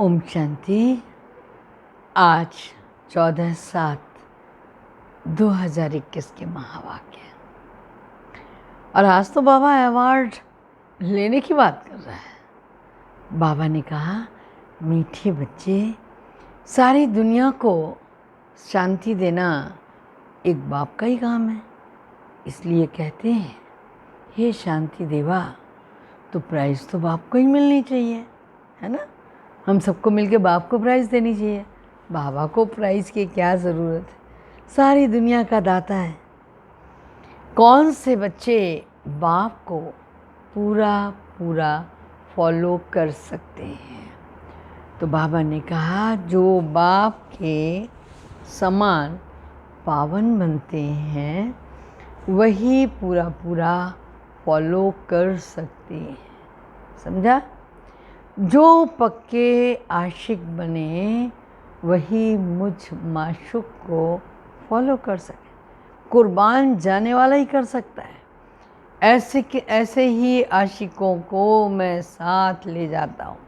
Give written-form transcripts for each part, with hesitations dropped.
ओम शांति। आज 14/7/2021 के महावाक्य, और आज तो बाबा अवार्ड लेने की बात कर रहा है। बाबा ने कहा, मीठे बच्चे, सारी दुनिया को शांति देना एक बाप का ही काम है। इसलिए कहते हैं, हे शांति देवा, तो प्राइज़ तो बाप को ही मिलनी चाहिए, है ना। हम सबको मिलके बाप को प्राइज़ देनी चाहिए। बाबा को प्राइज़ की क्या ज़रूरत है, सारी दुनिया का दाता है। कौन से बच्चे बाप को पूरा फॉलो कर सकते हैं? तो बाबा ने कहा, जो बाप के समान पावन बनते हैं वही पूरा फॉलो कर सकते हैं। समझा? जो पक्के आशिक बने वही मुझ माशूक को फॉलो कर सके। कुर्बान जाने वाला ही कर सकता है। ऐसे ही आशिकों को मैं साथ ले जाता हूँ।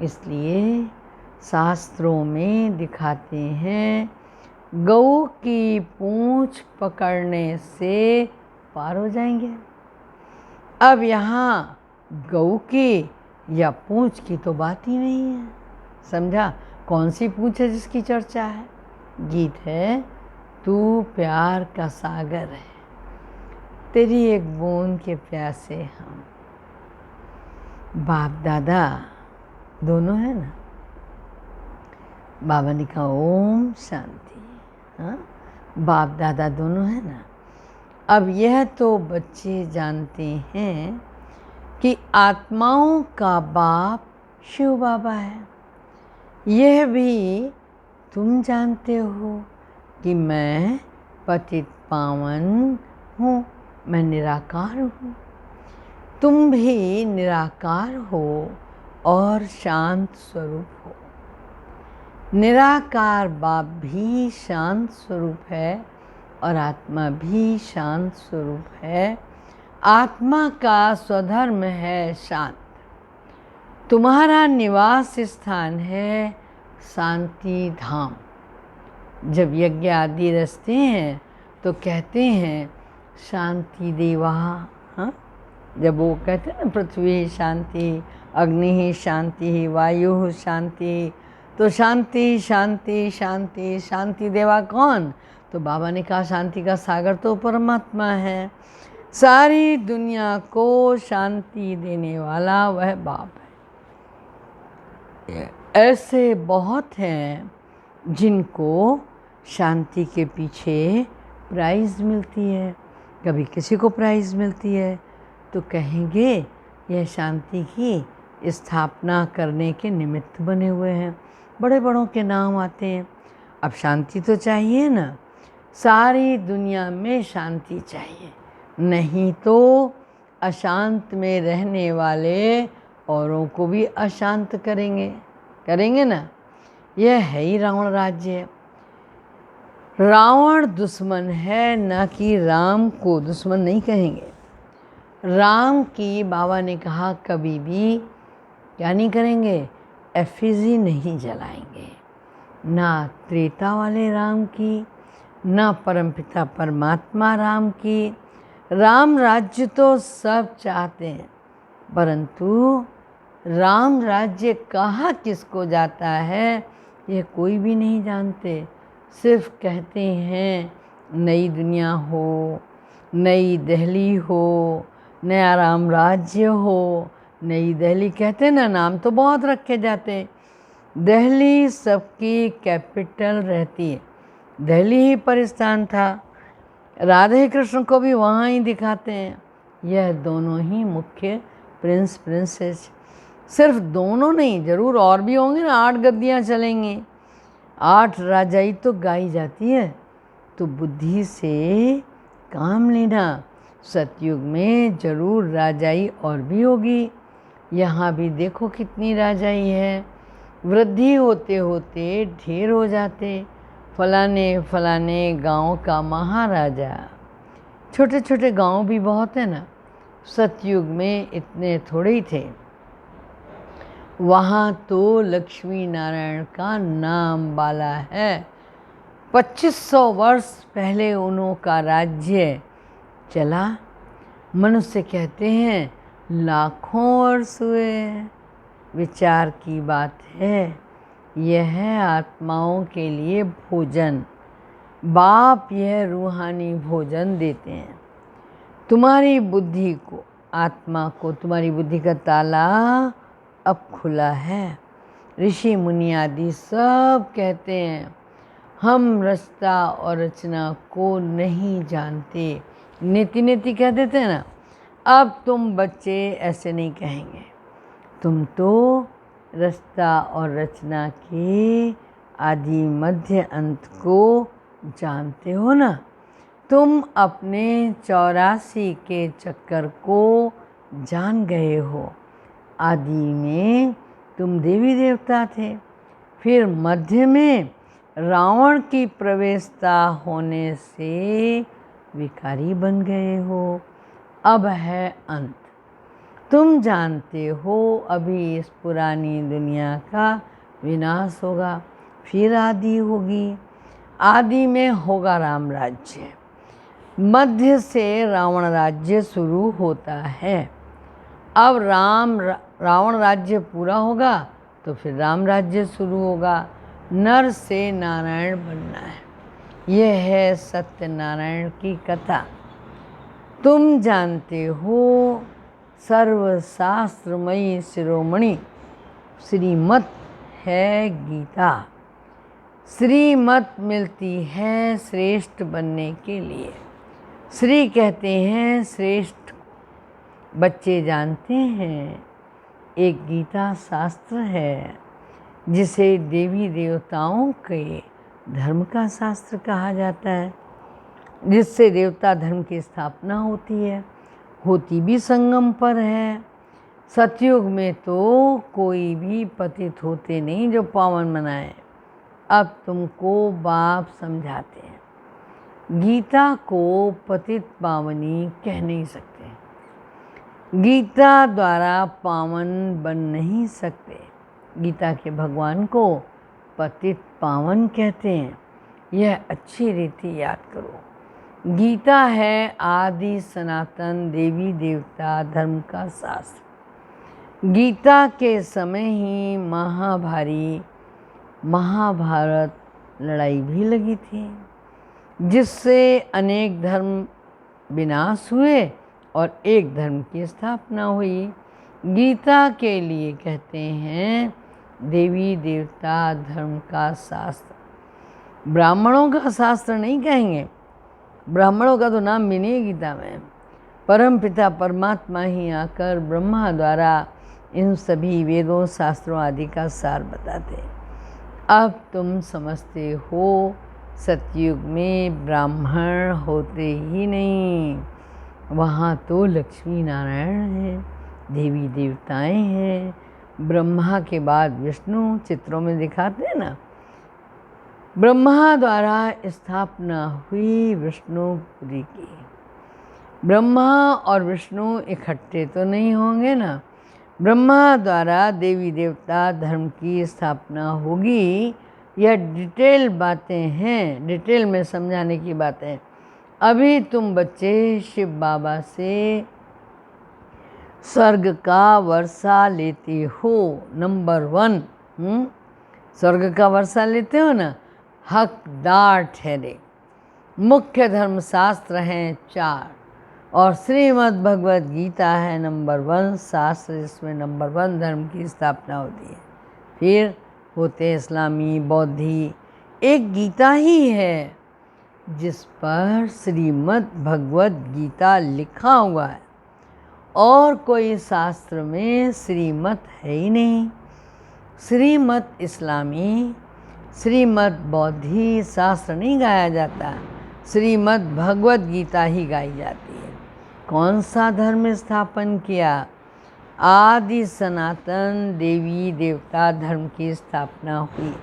इसलिए शास्त्रों में दिखाते हैं, गऊ की पूंछ पकड़ने से पार हो जाएंगे। अब यहाँ गऊ की या पूंछ की तो बात ही नहीं है। समझा? कौन सी पूंछ है जिसकी चर्चा है? गीत है, तू प्यार का सागर है, तेरी एक बूंद के प्यासे हम। बाप दादा दोनों है ना। बाबा ने कहा, ओम शांति। हाँ, बाप दादा दोनों है ना। अब यह तो बच्चे जानते हैं कि आत्माओं का बाप शिव बाबा है। यह भी तुम जानते हो कि मैं पतित पावन हूँ, मैं निराकार हूँ। तुम भी निराकार हो और शांत स्वरूप हो। निराकार बाप भी शांत स्वरूप है और आत्मा भी शांत स्वरूप है। आत्मा का स्वधर्म है शांत। तुम्हारा निवास स्थान है शांति धाम। जब यज्ञ आदि रचते हैं तो कहते हैं शांति देवा। हाँ, जब वो कहते हैं ना, पृथ्वी शांति, अग्नि शांति, वायु शांति, तो शांति शांति शांति शांति देवा कौन? तो बाबा ने कहा, शांति का सागर तो परमात्मा है। सारी दुनिया को शांति देने वाला वह बाप है। ऐसे बहुत हैं जिनको शांति के पीछे प्राइज़ मिलती है। कभी किसी को प्राइज़ मिलती है तो कहेंगे यह शांति की स्थापना करने के निमित्त बने हुए हैं। बड़े बड़ों के नाम आते हैं। अब शांति तो चाहिए ना, सारी दुनिया में शांति चाहिए, नहीं तो अशांत में रहने वाले औरों को भी अशांत करेंगे ना। यह है ही रावण राज्य। रावण दुश्मन है, ना कि राम को दुश्मन नहीं कहेंगे। राम की बाबा ने कहा कभी भी क्या नहीं करेंगे, एफिजी नहीं जलाएंगे। ना त्रेता वाले राम की, ना परमपिता परमात्मा राम की। राम राज्य तो सब चाहते हैं, परंतु राम राज्य कहाँ किसको जाता है ये कोई भी नहीं जानते। सिर्फ कहते हैं नई दुनिया हो, नई दिल्ली हो, नया राम राज्य हो। नई दिल्ली कहते हैं ना, नाम तो बहुत रखे जाते हैं। दिल्ली सबकी कैपिटल रहती है। दिल्ली ही परिस्थान था। राधे कृष्ण को भी वहाँ ही दिखाते हैं। यह दोनों ही मुख्य प्रिंस प्रिंसेस। सिर्फ दोनों नहीं, जरूर और भी होंगे ना। 8 गद्दियाँ चलेंगी, 8 राजाई तो गाई जाती है। तो बुद्धि से काम लेना। सतयुग में जरूर राजाई और भी होगी। यहाँ भी देखो कितनी राजाई है। वृद्धि होते होते ढेर हो जाते। फलाने गांव का महाराजा। छोटे छोटे गांव भी बहुत है ना। सतयुग में इतने थोड़े ही थे। वहाँ तो लक्ष्मी नारायण का नाम बाला है। 2500 वर्ष पहले उनका राज्य चला। मनुष्य कहते हैं लाखों वर्ष हुए। विचार की बात है, यह है आत्माओं के लिए भोजन। बाप यह रूहानी भोजन देते हैं। तुम्हारी बुद्धि को, आत्मा को, तुम्हारी बुद्धि का ताला अब खुला है। ऋषि मुनि आदि सब कहते हैं हम रचता और रचना को नहीं जानते। नीति नीति कह देते हैं ना। अब तुम बच्चे ऐसे नहीं कहेंगे। तुम तो रचता और रचना के आदि मध्य अंत को जानते हो ना। तुम अपने 84 के चक्कर को जान गए हो। आदि में तुम देवी देवता थे, फिर मध्य में रावण की प्रवेशता होने से विकारी बन गए हो। अब है अंत। तुम जानते हो अभी इस पुरानी दुनिया का विनाश होगा, फिर आदि होगी। आदि में होगा राम राज्य। मध्य से रावण राज्य शुरू होता है। अब रावण राज्य पूरा होगा तो फिर राम राज्य शुरू होगा। नर से नारायण बनना है। यह है सत्यनारायण की कथा। तुम जानते हो सर्वशास्त्रमयी शिरोमणि श्रीमत है गीता। श्रीमत मिलती है श्रेष्ठ बनने के लिए। श्री कहते हैं श्रेष्ठ। बच्चे जानते हैं एक गीता शास्त्र है जिसे देवी देवताओं के धर्म का शास्त्र कहा जाता है, जिससे देवता धर्म की स्थापना होती है। होती भी संगम पर है। सतयुग में तो कोई भी पतित होते नहीं जो पावन मनाए। अब तुमको बाप समझाते हैं। गीता को पतित पावनी कह नहीं सकते। गीता द्वारा पावन बन नहीं सकते। गीता के भगवान को पतित पावन कहते हैं। यह अच्छी रीति याद करो। गीता है आदि सनातन देवी देवता धर्म का शास्त्र। गीता के समय ही महाभारत लड़ाई भी लगी थी, जिससे अनेक धर्म विनाश हुए और एक धर्म की स्थापना हुई। गीता के लिए कहते हैं देवी देवता धर्म का शास्त्र। ब्राह्मणों का शास्त्र नहीं कहेंगे। ब्राह्मणों का तो नाम भी नहीं है गीता में। परम पिता परमात्मा ही आकर ब्रह्मा द्वारा इन सभी वेदों शास्त्रों आदि का सार बताते। अब तुम समझते हो सतयुग में ब्राह्मण होते ही नहीं। वहाँ तो लक्ष्मी नारायण हैं, देवी देवताएं हैं। ब्रह्मा के बाद विष्णु चित्रों में दिखाते हैं ना। ब्रह्मा द्वारा स्थापना हुई विष्णुपुरी की। ब्रह्मा और विष्णु इकट्ठे तो नहीं होंगे ना। ब्रह्मा द्वारा देवी देवता धर्म की स्थापना होगी। यह डिटेल बातें हैं, डिटेल में समझाने की बातें। अभी तुम बच्चे शिव बाबा से स्वर्ग का वर्षा लेते हो। नंबर 1 स्वर्ग का वर्षा लेते हो ना। हकदार ठहरे। मुख्य धर्मशास्त्र हैं 4 और श्रीमद् भगवद गीता है नंबर 1 शास्त्र, जिसमें नंबर 1 धर्म की स्थापना होती है। फिर होते इस्लामी, बौद्धि। एक गीता ही है जिस पर श्रीमद् भगवद गीता लिखा हुआ है, और कोई शास्त्र में श्रीमत है ही नहीं। श्रीमत इस्लामी, श्रीमद् बौद्धि शास्त्र नहीं गाया जाता। श्रीमद् भगवद गीता ही गाई जाती है। कौन सा धर्म स्थापन किया? आदि सनातन देवी देवता धर्म की स्थापना हुई,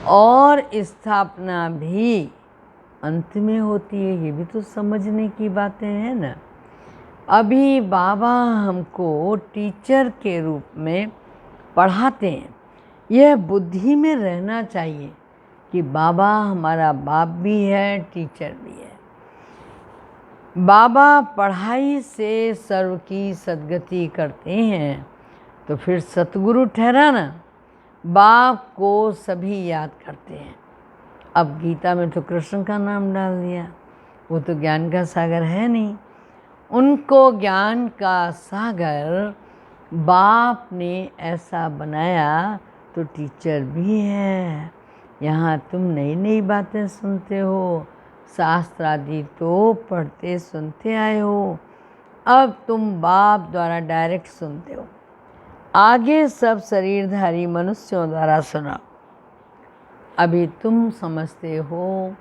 और स्थापना भी अंत में होती है। ये भी तो समझने की बातें हैं ना। अभी बाबा हमको टीचर के रूप में पढ़ाते हैं। यह बुद्धि में रहना चाहिए कि बाबा हमारा बाप भी है, टीचर भी है। बाबा पढ़ाई से सर्व की सद्गति करते हैं, तो फिर सतगुरु ठहरा ना। बाप को सभी याद करते हैं। अब गीता में तो कृष्ण का नाम डाल दिया, वो तो ज्ञान का सागर है नहीं। उनको ज्ञान का सागर बाप ने ऐसा बनाया, तो टीचर भी है। यहाँ तुम नई नई बातें सुनते हो, शास्त्र आदि तो पढ़ते सुनते आए हो, अब तुम बाप द्वारा डायरेक्ट सुनते हो। आगे सब शरीरधारी मनुष्यों द्वारा सुना। अभी तुम समझते हो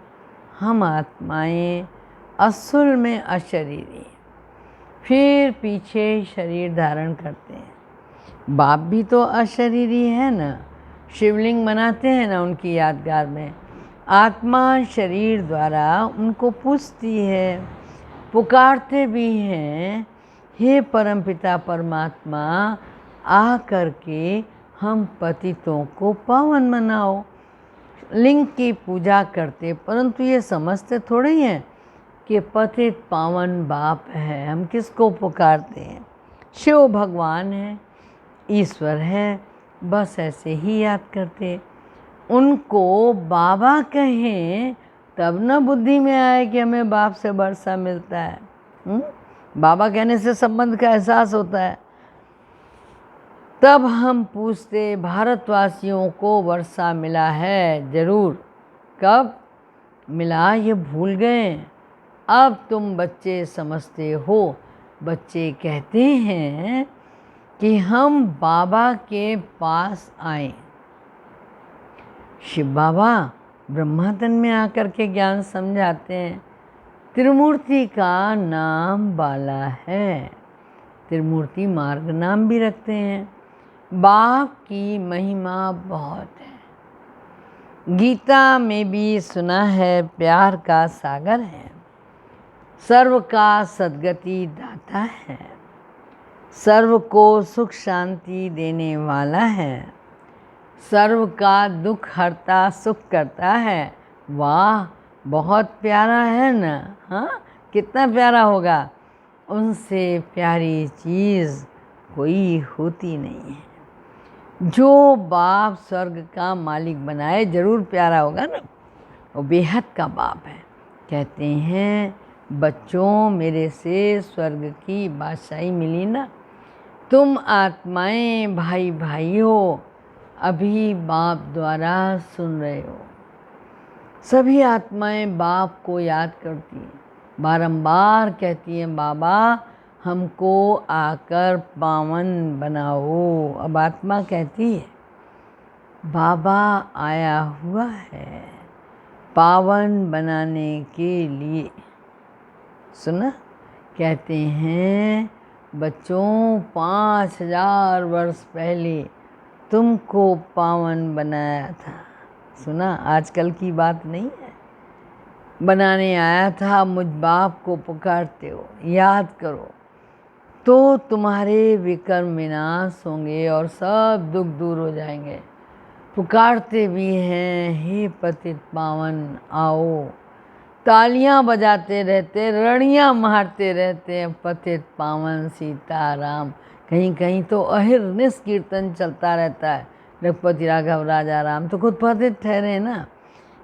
हम आत्माएं असल में अशरीरी, फिर पीछे शरीर धारण करते हैं। बाप भी तो अशरीरी है ना, शिवलिंग बनाते हैं ना उनकी यादगार में। आत्मा शरीर द्वारा उनको पूछती है, पुकारते भी हैं, हे परमपिता परमात्मा, आ करके हम पतितों को पावन बनाओ। लिंग की पूजा करते, परंतु ये समझते थोड़े ही हैं कि पतित पावन बाप है। हम किसको पुकारते हैं? शिव भगवान है, ईश्वर है, बस ऐसे ही याद करते। उनको बाबा कहें तब न बुद्धि में आए कि हमें बाप से वर्षा मिलता है। बाबा कहने से संबंध का एहसास होता है। तब हम पूछते, भारतवासियों को वर्षा मिला है जरूर, कब मिला ये भूल गए। अब तुम बच्चे समझते हो। बच्चे कहते हैं कि हम बाबा के पास आए। शिव बाबा ब्रह्मातन में आकर के ज्ञान समझाते हैं। त्रिमूर्ति का नाम बाला है, त्रिमूर्ति मार्ग नाम भी रखते हैं। बाप की महिमा बहुत है। गीता में भी सुना है, प्यार का सागर है, सर्व का सद्गति दाता है, सर्व को सुख शांति देने वाला है, सर्व का दुख हरता सुख करता है। वाह, बहुत प्यारा है ना। हाँ, कितना प्यारा होगा। उनसे प्यारी चीज़ कोई होती नहीं है। जो बाप स्वर्ग का मालिक बनाए जरूर प्यारा होगा ना, वो बेहद का बाप है। कहते हैं, बच्चों मेरे से स्वर्ग की बादशाही मिली ना। तुम आत्माएं भाई भाई हो, अभी बाप द्वारा सुन रहे हो। सभी आत्माएं बाप को याद करती हैं, बारंबार कहती हैं, बाबा हमको आकर पावन बनाओ। अब आत्मा कहती है, बाबा आया हुआ है पावन बनाने के लिए। सुना? कहते हैं, बच्चों 5000 वर्ष पहले तुमको पावन बनाया था। सुना? आजकल की बात नहीं है। बनाने आया था, मुझ बाप को पुकारते हो, याद करो तो तुम्हारे विकर्म विनाश होंगे और सब दुख दूर हो जाएंगे। पुकारते भी हैं, हे पतित पावन आओ। तालियां बजाते रहते, रड़ियां मारते रहते हैं, पतित पावन सीताराम। कहीं कहीं तो अहिर्निश कीर्तन चलता रहता है, रघुपति राघव राजा राम। तो खुद पतित ठहरे ना।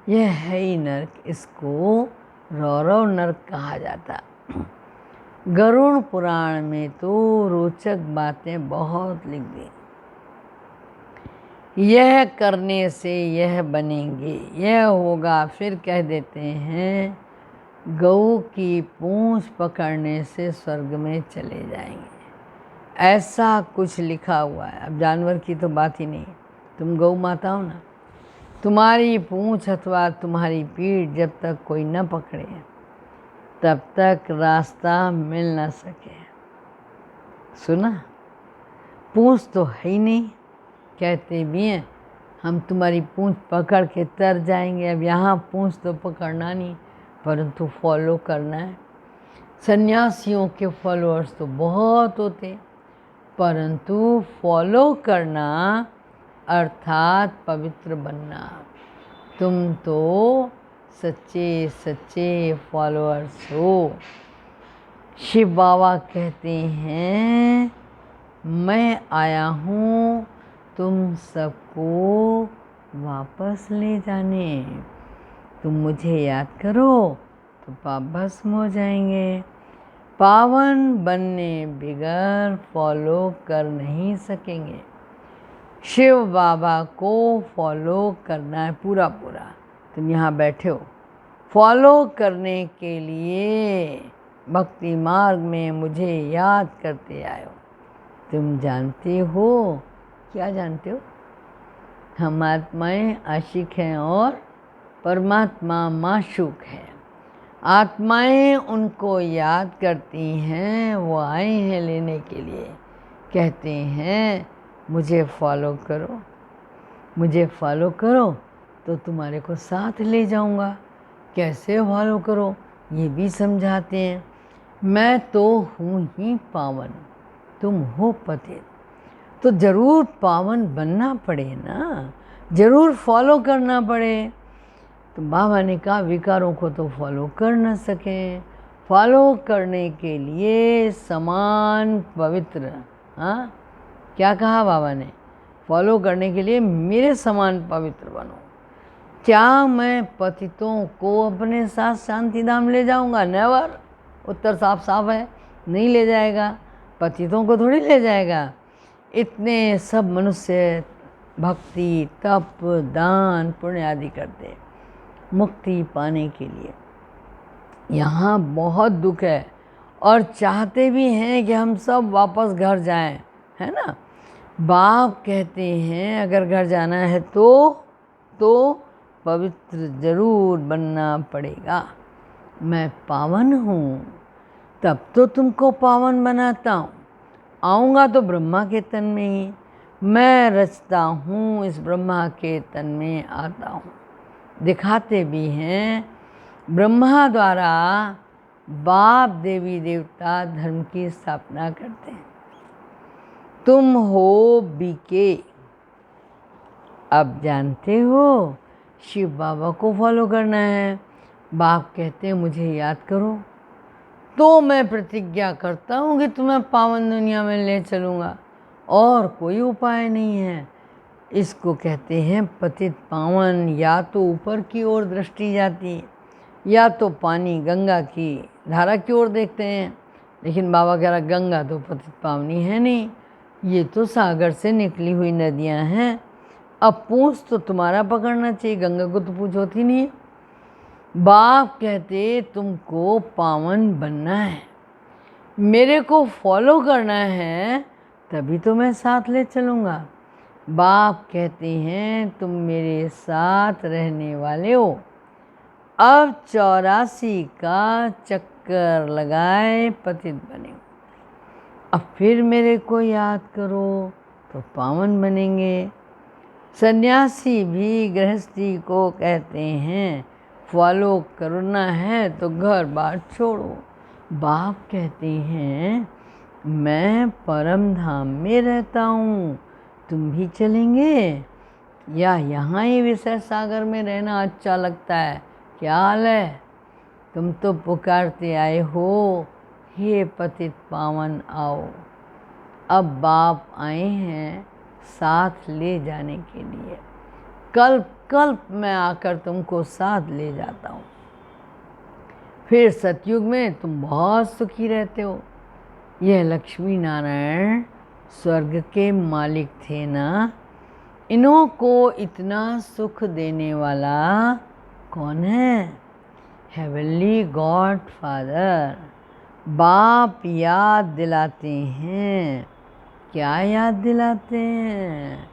यह है ही नरक, इसको रौरव नरक कहा जाता। गरुड़ पुराण में तो रोचक बातें बहुत लिख दी। यह करने से यह बनेंगे, यह होगा। फिर कह देते हैं, गऊ की पूंछ पकड़ने से स्वर्ग में चले जाएंगे। ऐसा कुछ लिखा हुआ है। अब जानवर की तो बात ही नहीं। तुम गौ माता हो ना, तुम्हारी पूंछ अथवा तुम्हारी पीठ जब तक कोई न पकड़े तब तक रास्ता मिल न सके। सुना? पूंछ तो है ही नहीं। कहते भी हैं, हम तुम्हारी पूंछ पकड़ के तर जाएंगे। अब यहाँ पूंछ तो पकड़ना नहीं, परंतु फॉलो करना है। सन्यासियों के फॉलोअर्स तो बहुत होते, परंतु फॉलो करना अर्थात पवित्र बनना। तुम तो सच्चे सच्चे फॉलोअर्स हो। शिव बाबा कहते हैं मैं आया हूँ तुम सबको वापस ले जाने। तुम मुझे याद करो तो पाप भस्म हो जाएंगे। पावन बनने बगैर फॉलो कर नहीं सकेंगे। शिव बाबा को फॉलो करना है पूरा पूरा। तुम यहाँ बैठे हो फॉलो करने के लिए, भक्ति मार्ग में मुझे याद करते आए हो। तुम जानते हो, क्या जानते हो? हम आत्माएं आशिक हैं और परमात्मा माशूक है। आत्माएं उनको याद करती हैं, वो आए हैं लेने के लिए। कहते हैं मुझे फॉलो करो, मुझे फॉलो करो तो तुम्हारे को साथ ले जाऊंगा। कैसे फॉलो करो ये भी समझाते हैं। मैं तो हूँ ही पावन, तुम हो पतित। तो ज़रूर पावन बनना पड़े ना, ज़रूर फॉलो करना पड़े। तो बाबा ने कहा विकारों को तो फॉलो कर न सकें, फॉलो करने के लिए समान पवित्र। हाँ, क्या कहा बाबा ने? फॉलो करने के लिए मेरे समान पवित्र बनो। क्या मैं पतितों को अपने साथ शांति धाम ले जाऊंगा? नेवर। उत्तर साफ साफ है, नहीं ले जाएगा। पतितों को थोड़ी ले जाएगा। इतने सब मनुष्य भक्ति तप दान पुण्य आदि करते मुक्ति पाने के लिए। यहाँ बहुत दुख है और चाहते भी हैं कि हम सब वापस घर जाएं, है ना। बाप कहते हैं अगर घर जाना है तो पवित्र जरूर बनना पड़ेगा। मैं पावन हूँ तब तो तुमको पावन बनाता हूँ। आऊँगा तो ब्रह्मा के तन में ही। मैं रचता हूँ इस ब्रह्मा के तन में आता हूँ। दिखाते भी हैं ब्रह्मा द्वारा बाप देवी देवता धर्म की स्थापना करते हैं। तुम हो बीके। अब जानते हो शिव बाबा को फॉलो करना है। बाप कहते हैं मुझे याद करो तो मैं प्रतिज्ञा करता हूँ कि तुम्हें पावन दुनिया में ले चलूँगा, और कोई उपाय नहीं है। इसको कहते हैं पतित पावन। या तो ऊपर की ओर दृष्टि जाती है या तो पानी गंगा की धारा की ओर देखते हैं। लेकिन बाबा कह रहा गंगा तो पतित पावनी है नहीं, ये तो सागर से निकली हुई नदियाँ हैं। अब पूछ तो तुम्हारा पकड़ना चाहिए, गंगा को तो पूछ होती नहीं है। बाप कहते तुमको पावन बनना है, मेरे को फॉलो करना है, तभी तो मैं साथ ले चलूँगा। बाप कहते हैं तुम मेरे साथ रहने वाले हो। अब 84 का चक्कर लगाए पतित बने। अब फिर मेरे को याद करो तो पावन बनेंगे। सन्यासी भी गृहस्थी को कहते हैं फॉलो करना है तो घर बार छोड़ो। बाप कहते हैं मैं परम धाम में रहता हूँ, तुम भी चलेंगे या यहाँ ही विषय सागर में रहना अच्छा लगता है? क्या हाल है? तुम तो पुकारते आए हो हे पतित पावन आओ। अब बाप आए हैं साथ ले जाने के लिए। कल्प कल्प में आकर तुमको साथ ले जाता हूँ। फिर सतयुग में तुम बहुत सुखी रहते हो। यह लक्ष्मी नारायण स्वर्ग के मालिक थे ना, इन्हों को इतना सुख देने वाला कौन है? Heavenly God father. बाप याद दिलाते हैं। क्या याद दिलाते हैं?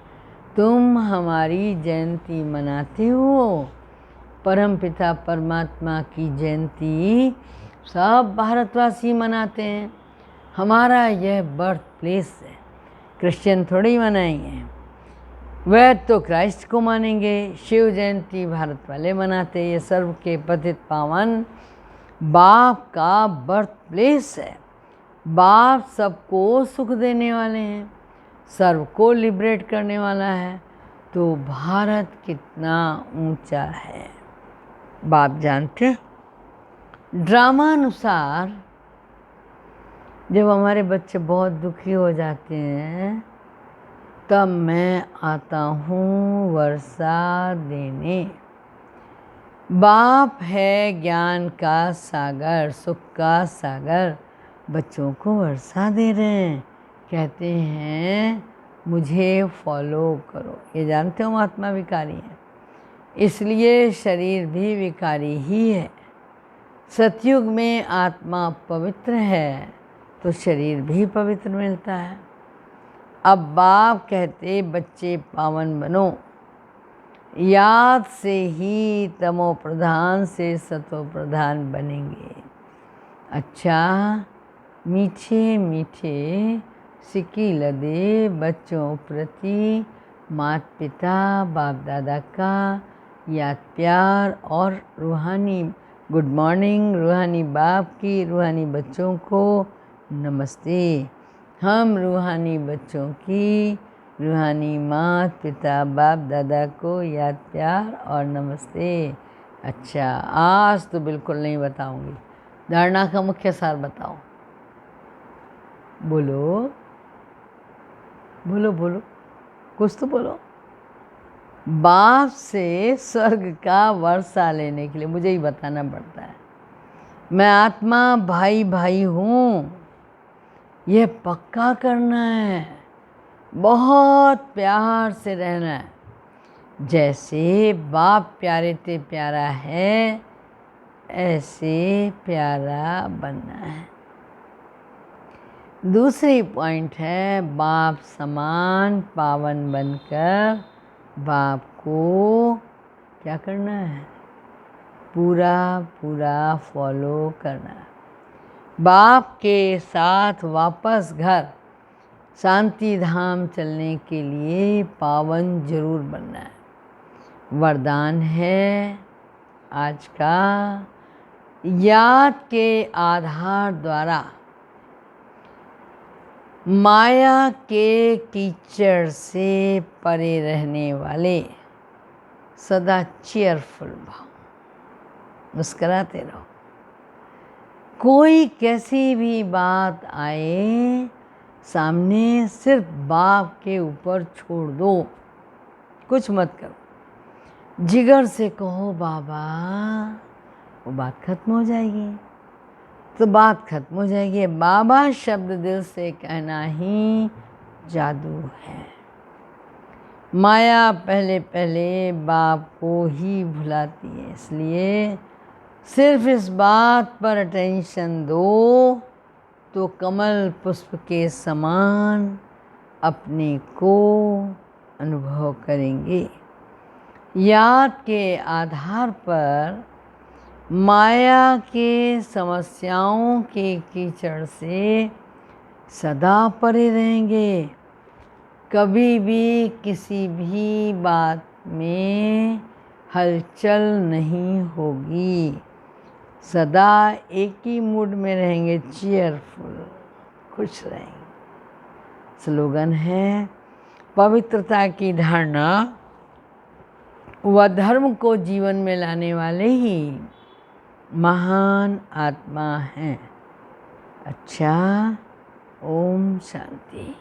तुम हमारी जयंती मनाते हो। परमपिता परमात्मा की जयंती सब भारतवासी मनाते हैं। हमारा यह बर्थ प्लेस है। क्रिश्चियन थोड़ी मनाएंगे, वह तो क्राइस्ट को मानेंगे। शिव जयंती भारत वाले मनाते। ये सर्व के पतित पावन बाप का बर्थ प्लेस है। बाप सबको सुख देने वाले हैं, सर्व को लिबरेट करने वाला है, तो भारत कितना ऊंचा है बाप जानते हैं। ड्रामा अनुसार जब हमारे बच्चे बहुत दुखी हो जाते हैं तब मैं आता हूँ वर्षा देने। बाप है ज्ञान का सागर, सुख का सागर, बच्चों को वर्षा दे रहे हैं, कहते हैं मुझे फॉलो करो। ये जानते हो आत्मा विकारी है, इसलिए शरीर भी विकारी ही है। सतयुग में आत्मा पवित्र है तो शरीर भी पवित्र मिलता है। अब बाप कहते बच्चे पावन बनो, याद से ही तमो प्रधान से सतो प्रधान बनेंगे। अच्छा, मीठे मीठे सिक्की लदे बच्चों प्रति माता पिता बाप दादा का याद प्यार और रूहानी गुड मॉर्निंग, रूहानी बाप की रूहानी बच्चों को नमस्ते। हम रूहानी बच्चों की रूहानी माता पिता बाप दादा को याद प्यार और नमस्ते। अच्छा, आज तो बिल्कुल नहीं बताऊंगी, धारणा का मुख्य सार बताओ। बोलो बोलो बोलो, कुछ तो बोलो। बाप से स्वर्ग का वर्षा लेने के लिए मुझे ही बताना पड़ता है। मैं आत्मा भाई भाई हूँ, यह पक्का करना है, बहुत प्यार से रहना है। जैसे बाप प्यारे ते प्यारा है, ऐसे प्यारा बनना है। दूसरी पॉइंट है बाप समान पावन बनकर बाप को क्या करना है, पूरा पूरा फॉलो करना है। बाप के साथ वापस घर शांति धाम चलने के लिए पावन जरूर बनना है। वरदान है आज का, याद के आधार द्वारा माया के कीचड़ से परे रहने वाले सदा चीयरफुल भाव, मुस्कराते रहो। कोई कैसी भी बात आए सामने, सिर्फ बाप के ऊपर छोड़ दो, कुछ मत करो। जिगर से कहो बाबा, वो बात खत्म हो जाएगी, तो बात खत्म हो जाएगी। बाबा शब्द दिल से कहना ही जादू है। माया पहले पहले बाप को ही भुलाती है, इसलिए सिर्फ इस बात पर अटेंशन दो तो कमल पुष्प के समान अपने को अनुभव करेंगे। याद के आधार पर माया के समस्याओं के कीचड़ से सदा परे रहेंगे। कभी भी किसी भी बात में हलचल नहीं होगी, सदा एक ही मूड में रहेंगे, चीयरफुल, खुश रहेंगे। स्लोगन है पवित्रता की धारणा व धर्म को जीवन में लाने वाले ही महान आत्मा हैं। अच्छा, ओम शांति।